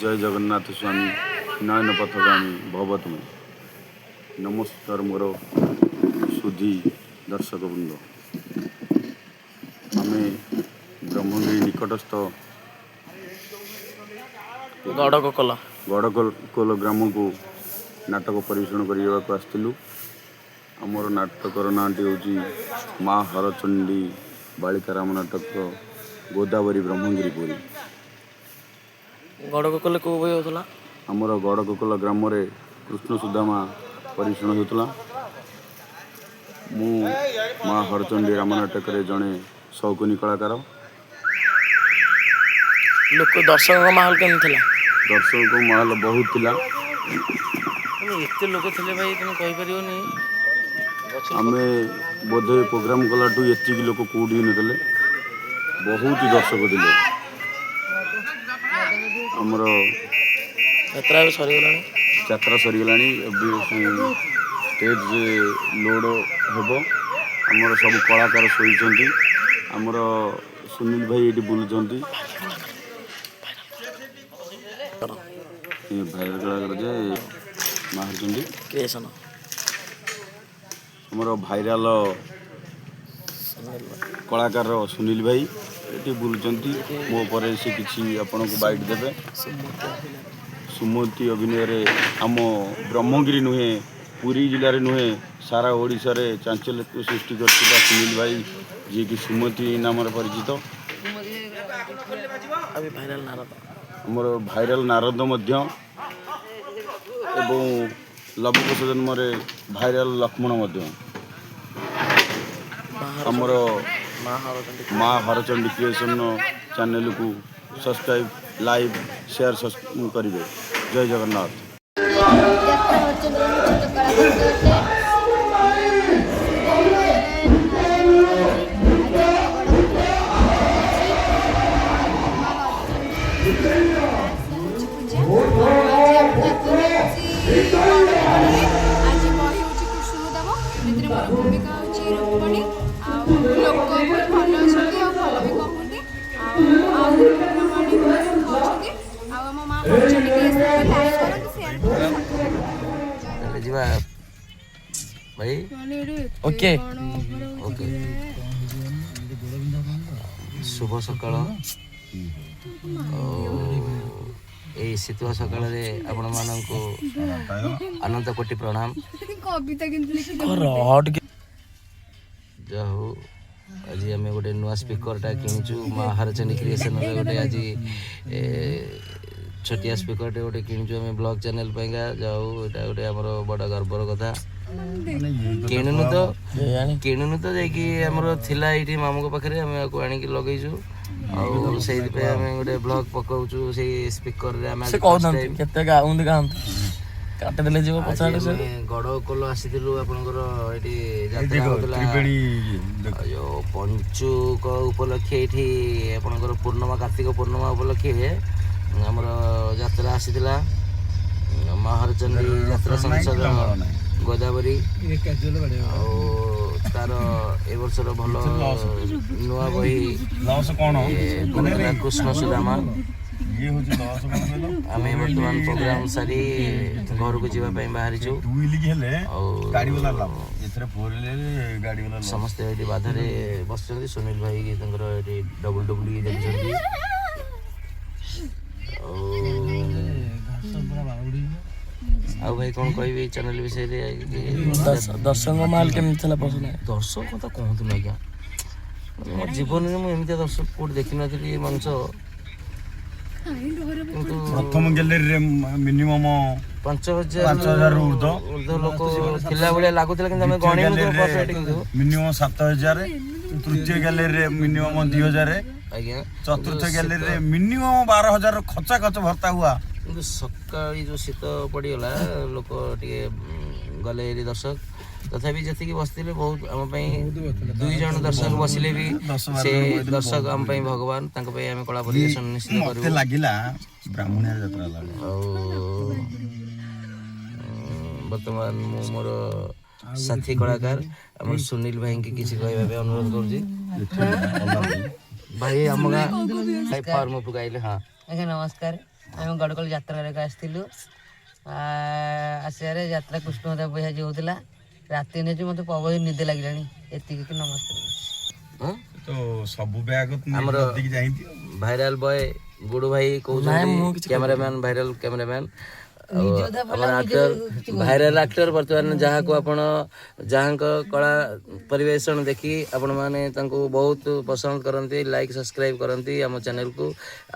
जय जगन्नाथ स्वामी नयन पथगामी भवतु नमस्कार मोर सुधी दर्शक वृंद आम ब्रह्मगिरी निकटस्थ गड़कोल ग्राम को नाटक परिवेषण करने को आसलु आमर नाटकर नाटी हूँ माँ हरचंडी बालिका राम नाटक गोदावरी ब्रह्मगिरी पुरी गड़कोल को होता आमर गड़कोल ग्राम कृष्ण सुदामा परिवेषण होता मु माँ हरचंडी राम नाटक जड़े शौकनी कलाकार लोक दर्शक माहौल केम थिला दर्शक माहौल बहुत थिला एते लोक थिले भाई तुम कहि परियोनी आमे बोधे प्रोग्राम कलाटू एति लोक कोडी नतले बहुत दर्शक दिले हमर यात्रा सरी गलानी यात्रा सरी गलानी स्टेज लोड हेबो हमर सब कलाकार सोइछंती हमर सुनील भाई ये बुलुचंती भाइरल कलाकार जे माहरचंडी क्रिएशन हमर भाइराल कलाकार सुनील भाई ये बुलुचंती मो पर से किसी आपन को बाइट देबे सुमति अभिनय रे आम ब्रह्मगिरी नुहे पुरी जिले में नुहे सारा ओडिशा रे चांचल्य सृष्टि करथिबा सुनील भाई जी की सुमति नाम परिचित अभी भाइरल नारद हमर भाइरल नारद मध्य एवं लवकुश जन्म भाइरल लक्ष्मण मध्य हमर माँ हरचंडी क्रिएशन चैनल को सब्सक्राइब लाइव शेयर करेंगे जय जगन्नाथ आज बही हूँ कृष्णदाम एमती मोर भूमिका हूँ रूपणी लोक बहुत भल अच्छा भल भी कहते आम माँ भाई ओके ओके शुभ सकाळ এই ଶୀତୁଆ ସକାଳରେ ଆପଣମାନଙ୍କୁ ଅନନ୍ତ କୋଟି ପ୍ରଣାମ। କବିତା କିନ୍ତୁ ଯାହା ହଉ ଆଜି ଆମେ ଗୋଟେ ନୂଆ ସ୍ପିକରଟା କିଣିଛୁ ମା ହରଚଣ୍ଡୀ କ୍ରିଏସନର ଗୋଟେ ଆଜି ଛୋଟିଆ ସ୍ପିକରଟେ ଗୋଟେ କିଣିଛୁ ଆମେ ବ୍ଲଗ ଚ୍ୟାନେଲ ପାଇଁକା। ଯାହା ହଉ ଏଇଟା ଗୋଟେ ଆମର ବଡ଼ ଗର୍ବର କଥା। କିଣୁନୁ ତ ଯାଇକି ଆମର ଥିଲା ଏଇଠି ମାମୁଙ୍କ ପାଖରେ ଆମେ ଆକୁ ଆଣିକି ଲଗେଇଛୁ ଆଉ ସେଇଥିପାଇଁ ଆମେ ଗୋଟେ ବ୍ଲଗ ପକାଉଛୁ ସେଇ ସ୍ପିକରରେ। ଆମେ କେତେ ଗାଉନ୍ତି କାଟିଦେଲେ ଯିବ ପଛଆଡ଼େ ସେ ଗଡ଼କୋଲ ଆସିଥିଲୁ ଆପଣଙ୍କର ଏଇଠି ଯାତ୍ରା ହେଉଥିଲା ଯୋଉ ପଞ୍ଚୁକ ଉପଲକ୍ଷେ ଏଇଠି ଆପଣଙ୍କର ପୂର୍ଣ୍ଣମା କାର୍ତ୍ତିକ ପୂର୍ଣ୍ଣମା ଉପଲକ୍ଷେ ଆମର ଯାତ୍ରା ଆସିଥିଲା ମା ହରଚଣ୍ଡୀ ଯାତ୍ରା ସଂସଦ ଗୋଦାବରୀ ଆଉ ତାର ଏ ବର୍ଷର ଭଲ ନୂଆ ବହି କୃଷ୍ଣ ସୁଦାମା। ଆମେ ବର୍ତ୍ତମାନ ପ୍ରୋଗ୍ରାମ ସାରି ଘରକୁ ଯିବା ପାଇଁ ବାହାରିଛୁ ଆଉ ସମସ୍ତେ ଏଠି ବାଧାରେ ବସିଛନ୍ତି। ସୁନୀଲ ଭାଇ ତାଙ୍କର ଏଠି ଡବୁଲ ଦେଖୁଛନ୍ତି ଆଉ ଭାଇ କ'ଣ କହିବି ଚ୍ୟାନେଲ ବିଷୟରେ? ଦର୍ଶକ ମାଲ କେମିତି ଥିଲା ପସନ୍ଦ? ଦର୍ଶକ କଥା କହନ୍ତୁନି ଆଜ୍ଞା, ମୋ ଜୀବନରେ ମୁଁ ଏମିତିଆ ଦର୍ଶକ କୋଉଠି ଦେଖିନଥିଲି ମଣିଷ। କିନ୍ତୁ ପ୍ରଥମ ଗ୍ୟାଲେରୀରେ ମିନିମମ୍ 5,000 ଉର୍ଦ୍ଧ୍ୱ ଲୋକ ଥିଲା ଭଳିଆ ଲାଗୁଥିଲା କିନ୍ତୁ ଆମେ ଗଣିନୁ କିନ୍ତୁ ମିନିମମ୍ 7,000, ତୃତୀୟ ଗ୍ୟାଲେରୀରେ ମିନିମମ୍ 2,000 ଆଜ୍ଞା, ଚତୁର୍ଥ ଗ୍ୟାଲେରୀରେ ମିନିମମ୍ 12,000 ଖଚା ଖଚ ଭର୍ତ୍ତା ହୁଆ। କିନ୍ତୁ ସକାଳେ ଯେଉଁ ଶୀତ ପଡ଼ିଗଲା ଲୋକ ଟିକେ ଗଲେ ଏରି ଦର୍ଶକ। ତଥାପି ଯେତିକି ବସିଥିଲେ ବହୁତ ଆମ ପାଇଁ 2 ଜଣ ଦର୍ଶକ ବସିଲେ ବି ସେ ଦର୍ଶକ ଆମ ପାଇଁ ଭଗବାନ। ତାଙ୍କ ପାଇଁ ଆମେ କଳା ପରିବେଷଣ ନିଶ୍ଚିତ କରିବୁ ଲାଗିଲା ବ୍ରାହ୍ମଣିଆ ଯାତ୍ରା ଆଉ ବର୍ତ୍ତମାନ ମୁଁ ମୋର ସାଥୀ କଳାକାର ଆମର ସୁନୀଲ ଭାଇଙ୍କୁ କିଛି କହିବା ପାଇଁ ଅନୁରୋଧ କରୁଛି। ଭାଇ ଆମ ଗାଁ ଫାର୍ମ ଉପରକୁ ଆଇଲେ। ହଁ ଆଜ୍ଞା ନମସ୍କାର। ଆମେ ଗଡ଼କଲ ଯାତ୍ରାରେ ଆସିଥିଲୁ। ଆସିବାରେ ଯାତ୍ରା କୃଷ୍ଣଦେବ ବହି ଆଜି ହେଉଥିଲା। ରାତି ନେଇଛି ମୋତେ ପ୍ରବଳ ନିଦ ଲାଗିଲାଣି। ଏତିକି କି ନମସ୍କାର। ଆମର ଭାଇରାଲ ବୟ ଗୁଡୁ ଭାଇ କହୁଛନ୍ତି, cameraman, viral cameraman, viral actor. ବର୍ତ୍ତମାନ ଯାହାକୁ ଆପଣ ଯାହାଙ୍କ କଳା ପରିବେଷଣ ଦେଖି ଆପଣମାନେ ତାଙ୍କୁ ବହୁତ ପସନ୍ଦ କରନ୍ତି, ଲାଇକ୍ ସବସ୍କ୍ରାଇବ୍ କରନ୍ତି ଆମ ଚ୍ୟାନେଲକୁ।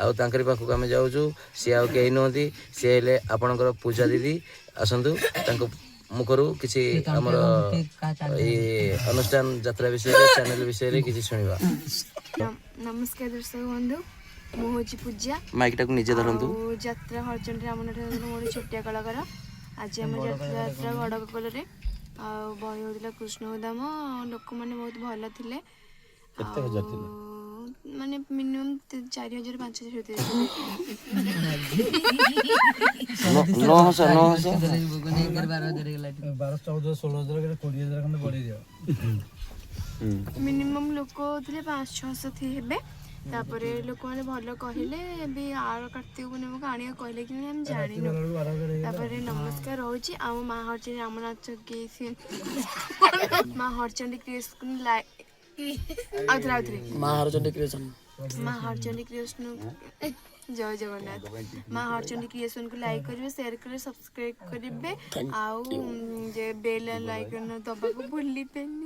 ଆଉ ତାଙ୍କରି ପାଖକୁ ଆମେ ଯାଉଛୁ। ସିଏ ଆଉ କେହି ନୁହନ୍ତି, ସିଏ ହେଲେ ଆପଣଙ୍କର ପୂଜା ଦିଦି। ଆସନ୍ତୁ ତାଙ୍କ ମୁଖରୁ କିଛି ଆମର ଏଇ ଅନୁଷ୍ଠାନ ଯାତ୍ରା ବିଷୟରେ, ଚ୍ୟାନେଲ ବିଷୟରେ କିଛି ଶୁଣିବା। ନମସ୍କାର ଦର୍ଶକ ବନ୍ଧୁ, ମୁଁ ହେଉଛି ପୂଜା। ମାଇକଟାକୁ ନିଜେ ଧରନ୍ତୁ। ଯାତ୍ରା ହରଚଣ୍ଡୀ ରାମନାଥ ମୋର ଛୋଟିଆ କଳାକାର। ଆଜି ଆମ ଯାତ୍ରା ଗଡ଼କଲରେ ଆଉ ବହି ହେଉଥିଲା କୃଷ୍ଣଦାମ। ଲୋକମାନେ ବହୁତ ଭଲ ଥିଲେ। ମାନେ ମିନିମମ୍ 4000 5000 ଭିତରେ। 12 ମିନିମମ୍ ଲୋକ ଥିଲେ 500-600 ହେବେ। ତାପରେ ଲୋକମାନେ ଭଲ କହିଲେ ବି ଆର କାର୍ତ୍ତିକ ପୂର୍ଣ୍ଣିମାକୁ ଆଣିବାକୁ କହିଲେ କି ଆମେ ଜାଣିନୁ। ତାପରେ ନମସ୍କାର ରହୁଛି। ଆମ ମା ହରଚଣ୍ଡୀ ରାମନାଥ ମା ହରଚଣ୍ଡୀ କ୍ରିଏସନ୍ ଆଉଥରେ ମା ହରଚଣ୍ଡୀ କ୍ରିଏସନ, ମା ହରଚଣ୍ଡୀ କ୍ରିଏସନ୍, ଜୟ ଜଗନ୍ନାଥ। ମା ହରଚଣ୍ଡୀ କ୍ରିଏସନକୁ ଲାଇକ୍ କରିବେ, ସେୟାର କରିବେ, ସବସ୍କ୍ରାଇବ୍ କରିବେ। ଆଉ ଯେ ବେଲ୍ ଲାଇକ୍ ଦବାକୁ ଭୁଲିବେନି।